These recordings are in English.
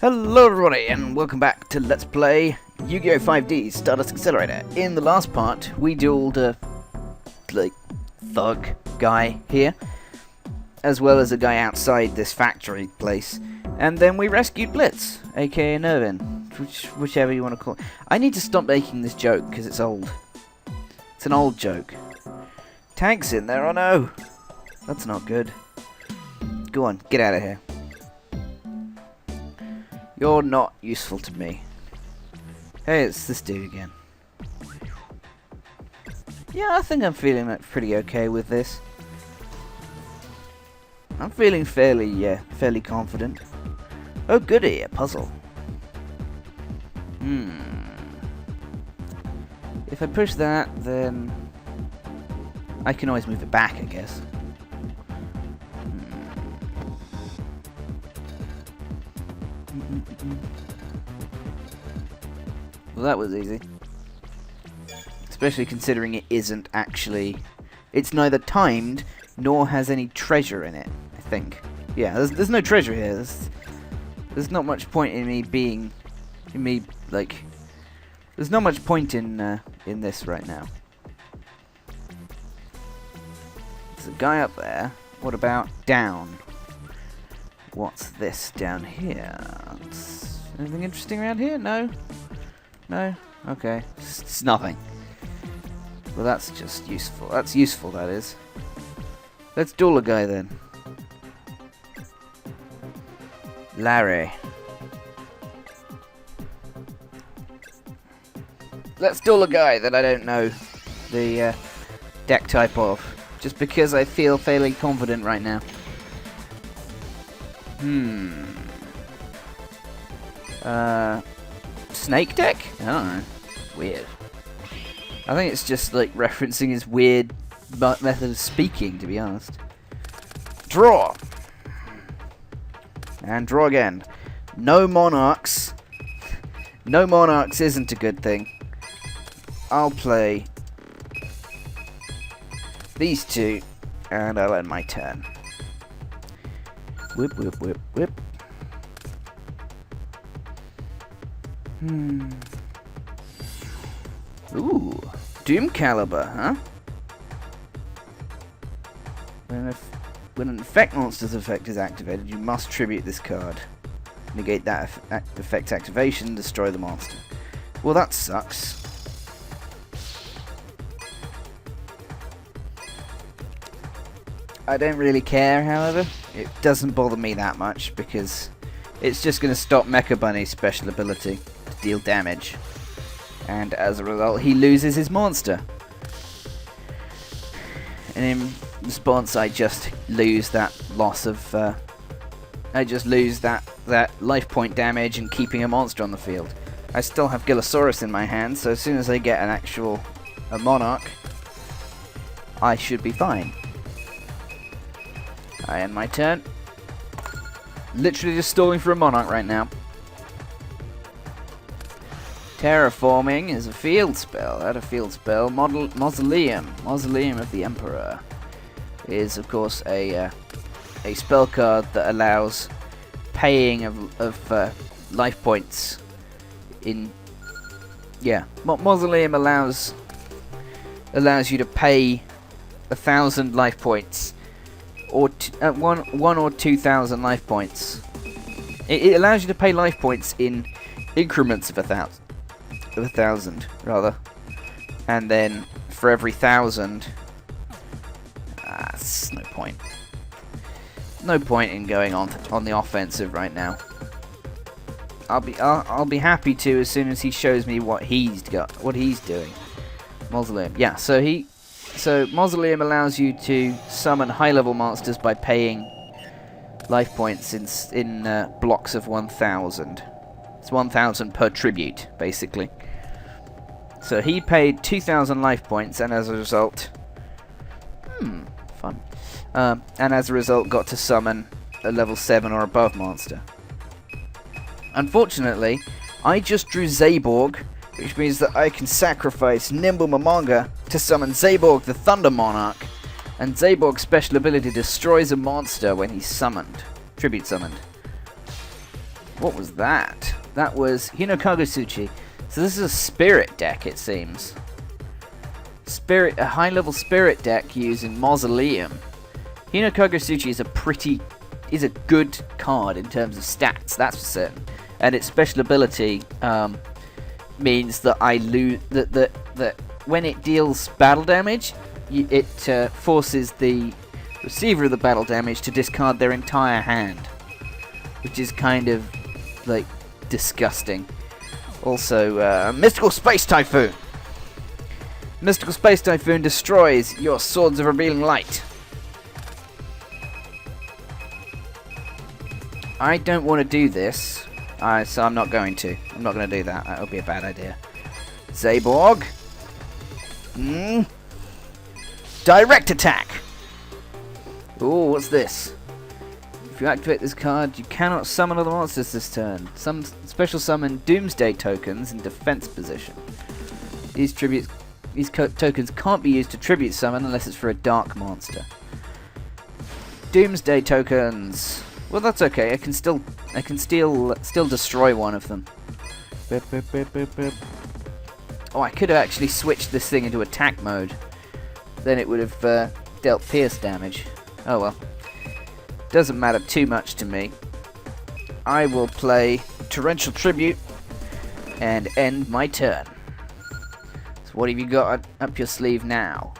Hello everybody and welcome back to Let's Play Yu-Gi-Oh! 5D Stardust Accelerator. In the last part, we dueled a, thug guy here, as well as a guy outside this factory place, and then we rescued Blitz, aka Nervin, whichever you want to call it. I need to stop making this joke, because it's old. It's an old joke. Tanks in there, oh no! That's not good. Go on, get out of here. You're not useful to me. Hey, it's this dude again. Yeah, I think I'm feeling pretty okay with this. I'm feeling fairly confident. Oh goody, a puzzle. If I push that, then I can always move it back, I guess. Well, that was easy. Especially considering it isn't actually... It's neither timed, nor has any treasure in it, I think. Yeah, there's no treasure here. There's not much point in me being... There's not much point in this right now. There's a guy up there. What about down? What's this down here? Anything interesting around here? No? No? Okay. It's nothing. Well, that's just useful. That's useful, that is. Let's duel a guy then. Larry. Let's duel a guy that I don't know the deck type of. Just because I feel fairly confident right now. Snake deck? I don't know. Weird. I think it's just like referencing his weird method of speaking, to be honest. Draw! And draw again. No monarchs. No monarchs isn't a good thing. I'll play these two, and I'll end my turn. Whip, whip, whip, whip. Ooh, Doom Caliber, huh? When an effect monster's effect is activated, you must tribute this card. Negate that effect's activation, destroy the monster. Well, that sucks. I don't really care, however. It doesn't bother me that much, because it's just going to stop Mecha Bunny's special ability to deal damage. And as a result, he loses his monster. And in response, I just lose that loss of... I just lose that life point damage and keeping a monster on the field. I still have Gillosaurus in my hand, so as soon as I get a monarch, I should be fine. I end my turn. Literally just stalling for a monarch right now. Terraforming is a field spell. Add a field spell. Mausoleum. Mausoleum of the Emperor is, of course, a spell card that allows paying of life points. Mausoleum allows you to pay 1,000 life points, or one or 2,000 life points. It allows you to pay life points in increments of 1,000 rather, and then for every 1,000, that's no point. No point in going on the offensive right now. I'll be happy to as soon as he shows me what he's doing. Mausoleum, yeah. So Mausoleum allows you to summon high-level monsters by paying life points in blocks of 1,000. It's 1,000 per tribute, basically. So he paid 2,000 life points, and as a result, fun. And as a result, got to summon a level 7 or above monster. Unfortunately, I just drew Zaborg, which means that I can sacrifice Nimble Mamanga to summon Zaborg the Thunder Monarch, and Zaborg's special ability destroys a monster when he's summoned. Tribute summoned. What was that? That was Hinokagasuchi. So this is a spirit deck, it seems. A high-level spirit deck using Mausoleum. Hinokagasuchi is a good card in terms of stats, that's for certain. And its special ability means that I lose that when it deals battle damage, it forces the receiver of the battle damage to discard their entire hand, which is kind of like disgusting. Also, Mystical Space Typhoon. Mystical Space Typhoon destroys your Swords of Revealing Light. I don't want to do this, so I'm not going to. I'm not going to do that. That would be a bad idea. Zaborg. Direct attack. Ooh, what's this? If you activate this card, you cannot summon other monsters this turn. Some special summon Doomsday tokens in defense position. These tokens can't be used to tribute summon unless it's for a dark monster. Doomsday tokens. Well, that's okay. I can still destroy one of them. Oh, I could have actually switched this thing into attack mode. Then it would have dealt pierce damage. Oh well. Doesn't matter too much to me. I will play Torrential Tribute and end my turn. So what have you got up your sleeve now?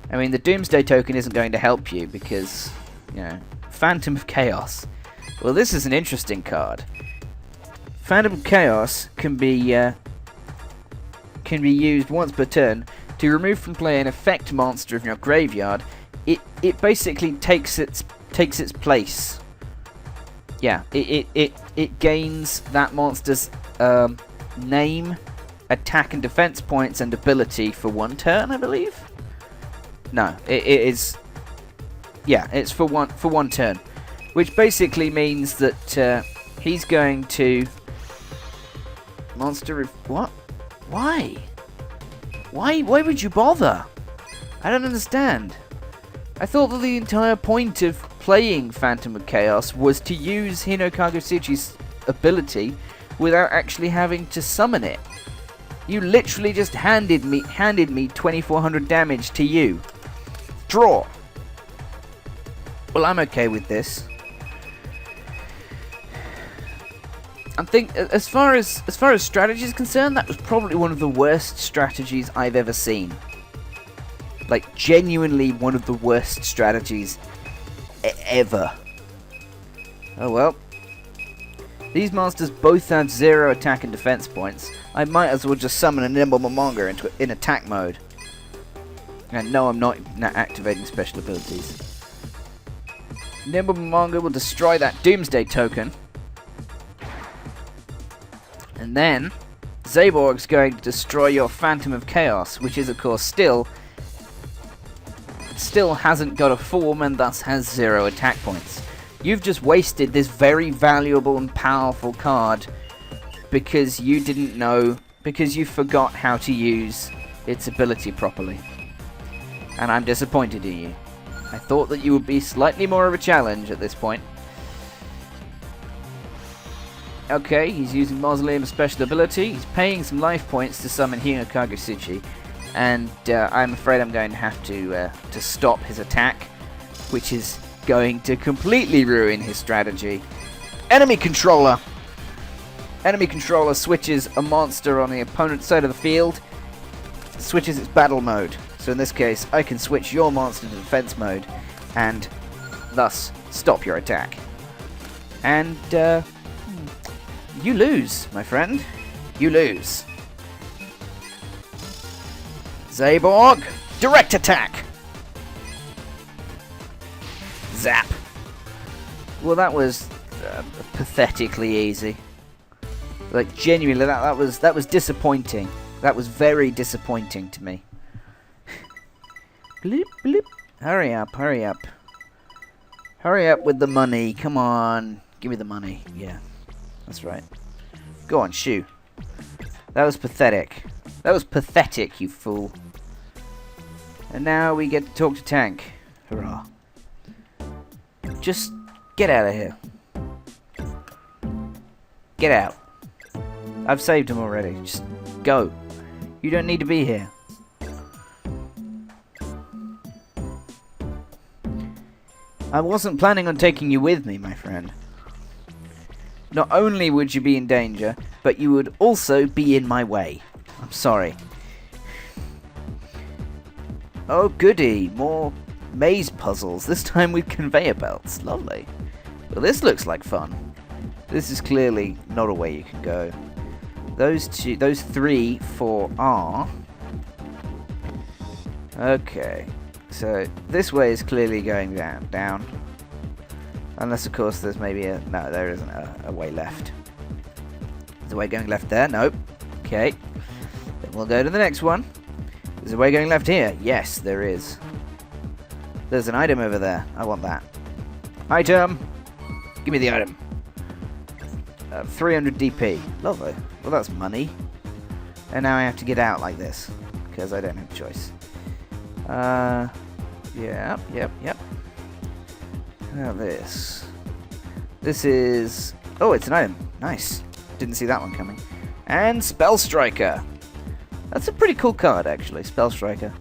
I mean, the Doomsday token isn't going to help you because, you know, Phantom of Chaos. Well, this is an interesting card. Phantom of Chaos can be used once per turn to remove from play an effect monster from your graveyard. It basically takes its place. Yeah, it gains that monster's name, attack and defense points, and ability for one turn, I believe. No, it is. Yeah, it's for one turn, which basically means that he's going to what? Why? Why would you bother? I don't understand. I thought that the entire point of playing Phantom of Chaos was to use Hinokagasuchi's ability without actually having to summon it. You literally just handed me 2400 damage to you. Draw. Well, I'm okay with this. I think as far as strategy is concerned, that was probably one of the worst strategies I've ever seen. Like, genuinely one of the worst strategies ever. Oh well. These monsters both have 0 attack and defense points. I might as well just summon a Nimble Momonga in attack mode. And no, I'm not activating special abilities. Nimble Momonga will destroy that Doomsday token. And then Zaborg's going to destroy your Phantom of Chaos, which is of course still hasn't got a form and thus has 0 attack points. You've just wasted this very valuable and powerful card because you didn't know, because you forgot how to use its ability properly. And I'm disappointed in you. I thought that you would be slightly more of a challenge at this point. Okay, he's using Mausoleum's special ability. He's paying some life points to summon Hinokagasuchi. And I'm afraid I'm going to have to stop his attack, which is going to completely ruin his strategy. Enemy Controller! Enemy Controller switches a monster on the opponent's side of the field, switches its battle mode. So in this case, I can switch your monster to defense mode, and thus stop your attack. And you lose, my friend. You lose. Zaborg, direct attack. Zap. Well, that was pathetically easy. Like, genuinely, that was disappointing. That was very disappointing to me. Bloop, bloop. Hurry up, hurry up. Hurry up with the money. Come on. Give me the money. Yeah, that's right. Go on, shoo. That was pathetic. That was pathetic, you fool. And now we get to talk to Tank. Hurrah. Just get out of here. Get out. I've saved him already. Just go. You don't need to be here. I wasn't planning on taking you with me, my friend. Not only would you be in danger, but you would also be in my way. I'm sorry. Oh goody, more maze puzzles, this time with conveyor belts. Lovely. Well, this looks like fun. This is clearly not a way you can go. Those 3 for R. Okay. So, this way is clearly going down. Unless, of course, there's maybe a... No, there isn't a way left. There's a way going left there? Nope. Okay. Then we'll go to the next one. There's a way going left here. Yes, there is. There's an item over there. I want that. Item! Give me the item. 300 DP. Lovely. Well, that's money. And now I have to get out like this. Because I don't have a choice. Yep. Now this. This is... Oh, it's an item. Nice. Didn't see that one coming. And Spell Striker. That's a pretty cool card, actually. Spell Striker.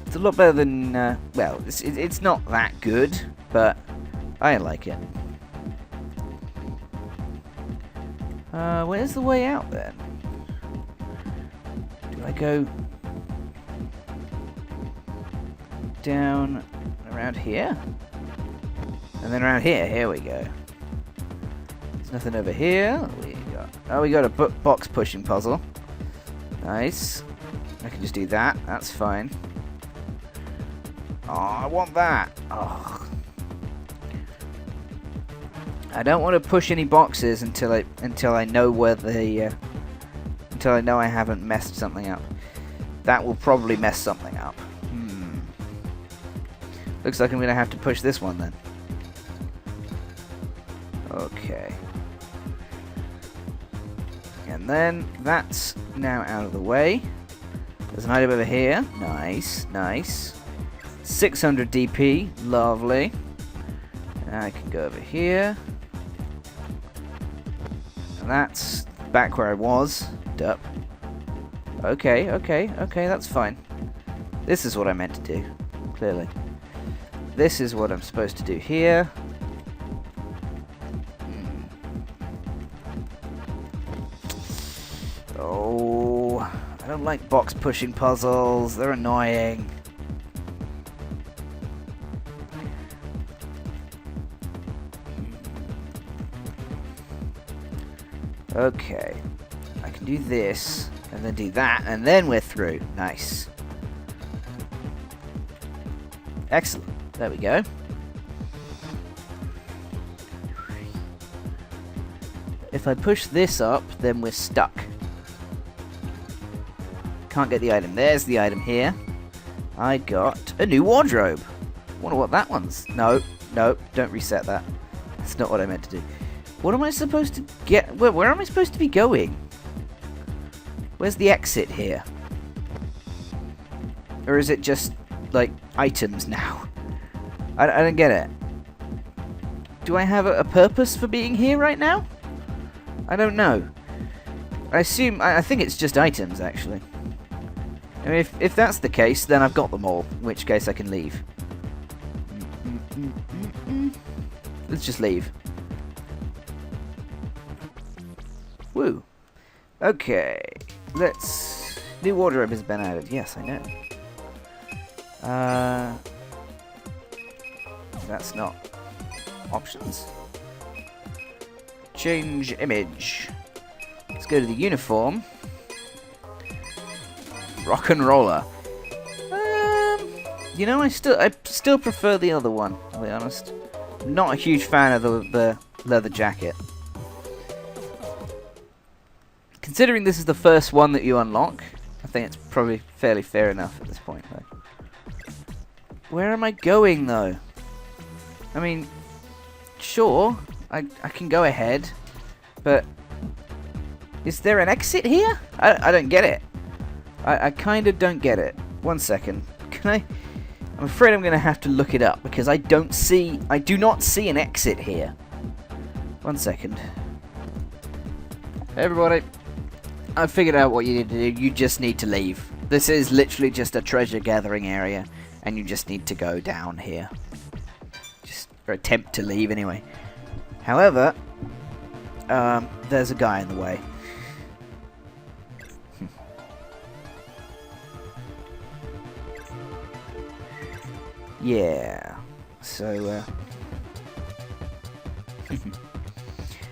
It's a lot better than... well, it's not that good, but I like it. Where's the way out, then? Do I go... down around here? And then around here. Here we go. There's nothing over here. We got a box pushing puzzle. Nice. I can just do that. That's fine. Oh, I want that. Oh. I don't want to push any boxes until I know where the until I know I haven't messed something up. That will probably mess something up. Looks like I'm going to have to push this one then. Okay. And then that's now out of the way. There's an item over here. Nice, nice. 600 DP. Lovely. I can go over here. And that's back where I was. Dup. Okay, that's fine. This is what I meant to do. Clearly. This is what I'm supposed to do here. Oh, I don't like box pushing puzzles. They're annoying. Okay. I can do this, and then do that, and then we're through. Nice. Excellent. There we go. If I push this up, then we're stuck. Can't get the item. There's the item here. I got a new wardrobe. Wonder what that one's. No, don't reset that. That's not what I meant to do. What am I supposed to get? Where am I supposed to be going? Where's the exit here? Or is it just, like, items now? I don't get it. Do I have a purpose for being here right now? I don't know. I think it's just items, actually. I mean, if that's the case, then I've got them all. In which case I can leave. Let's just leave. Woo. Okay. Let's... New wardrobe has been added. Yes, I know. That's not options. Change image. Let's go to the uniform. Rock and roller. You know, I still prefer the other one, to be honest. I'm not a huge fan of the leather jacket. Considering this is the first one that you unlock, I think it's probably fairly fair enough at this point, though. Where am I going, though? I mean, sure, I can go ahead, but is there an exit here? I don't get it. I kind of don't get it. One second. Can I... I'm afraid I'm going to have to look it up, because I do not see an exit here. One second. Hey everybody, I figured out what you need to do. You just need to leave. This is literally just a treasure gathering area, and you just need to go down here. Just or attempt to leave anyway. However, there's a guy in the way. Yeah. So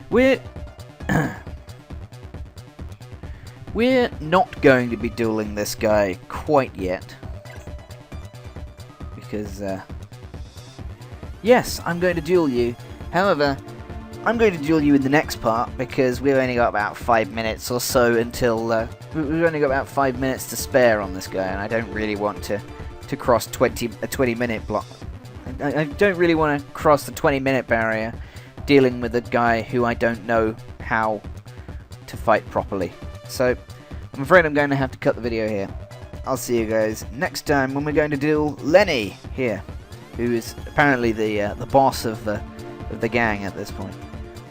we're we're not going to be dueling this guy quite yet, because yes, I'm going to duel you. However, I'm going to duel you in the next part, because we've only got about 5 minutes or so until we've only got about 5 minutes to spare on this guy, and I don't really want to cross a 20-minute block. I don't really want to cross the 20-minute barrier dealing with a guy who I don't know how to fight properly. So I'm afraid I'm going to have to cut the video here. I'll see you guys next time when we're going to duel Lenny here, who is apparently the boss of the gang at this point.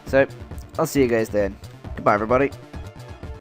So I'll see you guys then. Goodbye, everybody.